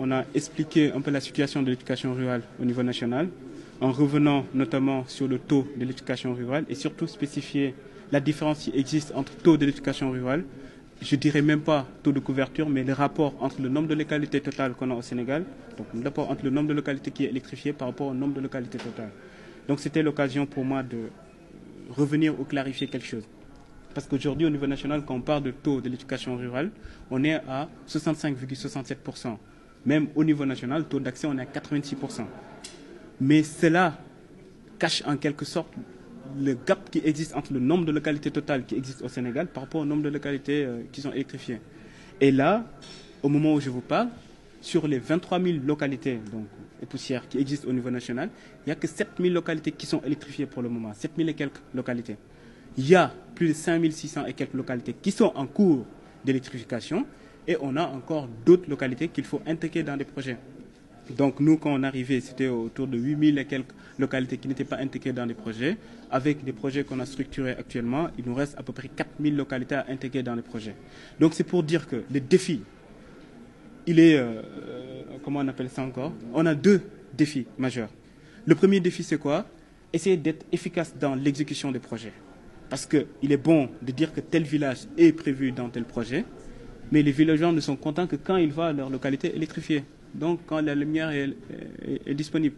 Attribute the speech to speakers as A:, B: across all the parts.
A: on a expliqué un peu la situation de l'éducation rurale au niveau national, en revenant notamment sur le taux de l'éducation rurale et surtout spécifier la différence qui existe entre taux de l'éducation rurale, je dirais même pas taux de couverture, mais le rapport entre le nombre de localités totales qu'on a au Sénégal, donc le rapport entre le nombre de localités qui est électrifié par rapport au nombre de localités totales. Donc c'était l'occasion pour moi de revenir ou clarifier quelque chose. Parce qu'aujourd'hui, au niveau national, quand on parle de taux de l'éducation rurale, on est à 65,67%. Même au niveau national, le taux d'accès, on est à 86%. Mais cela cache en quelque sorte le gap qui existe entre le nombre de localités totales qui existent au Sénégal par rapport au nombre de localités qui sont électrifiées. Et là, au moment où je vous parle, sur les 23 000 localités donc, et poussières qui existent au niveau national, il n'y a que 7 000 localités qui sont électrifiées pour le moment, 7 000 et quelques localités. Il y a plus de 5 600 et quelques localités qui sont en cours d'électrification et on a encore d'autres localités qu'il faut intégrer dans des projets. Donc nous, quand on arrivait, c'était autour de 8 000 et quelques localités qui n'étaient pas intégrées dans des projets. Avec des projets qu'on a structurés actuellement, il nous reste à peu près 4 000 localités à intégrer dans les projets. Donc c'est pour dire que le défi, il est, comment on appelle ça encore? On a deux défis majeurs. Le premier défi, c'est quoi? Essayer d'être efficace dans l'exécution des projets. Parce qu'il est bon de dire que tel village est prévu dans tel projet, mais les villageois ne sont contents que quand ils voient leur localité électrifiée. Donc quand la lumière est disponible.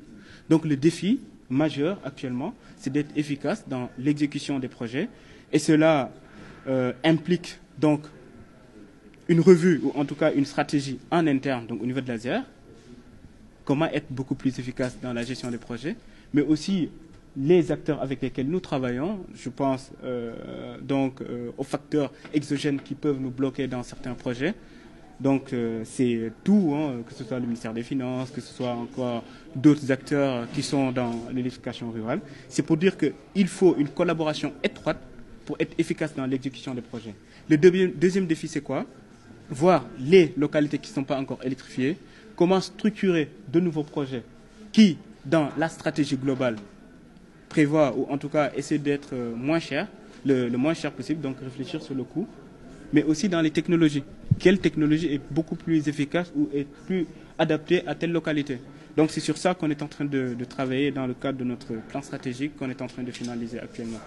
A: Donc le défi majeur actuellement, c'est d'être efficace dans l'exécution des projets. Et cela implique donc une revue, ou en tout cas une stratégie en interne, donc au niveau de l'ASER, comment être beaucoup plus efficace dans la gestion des projets, mais aussi les acteurs avec lesquels nous travaillons, je pense aux facteurs exogènes qui peuvent nous bloquer dans certains projets. Donc c'est tout, que ce soit le ministère des Finances, que ce soit encore d'autres acteurs qui sont dans l'électrification rurale. C'est pour dire qu'il faut une collaboration étroite pour être efficace dans l'exécution des projets. Le deuxième défi, c'est quoi? Voir les localités qui ne sont pas encore électrifiées, comment structurer de nouveaux projets qui, dans la stratégie globale, prévoient, ou en tout cas essayer d'être moins cher, le moins cher possible, donc réfléchir sur le coût, mais aussi dans les technologies. Quelle technologie est beaucoup plus efficace ou est plus adaptée à telle localité? Donc c'est sur ça qu'on est en train de travailler dans le cadre de notre plan stratégique qu'on est en train de finaliser actuellement.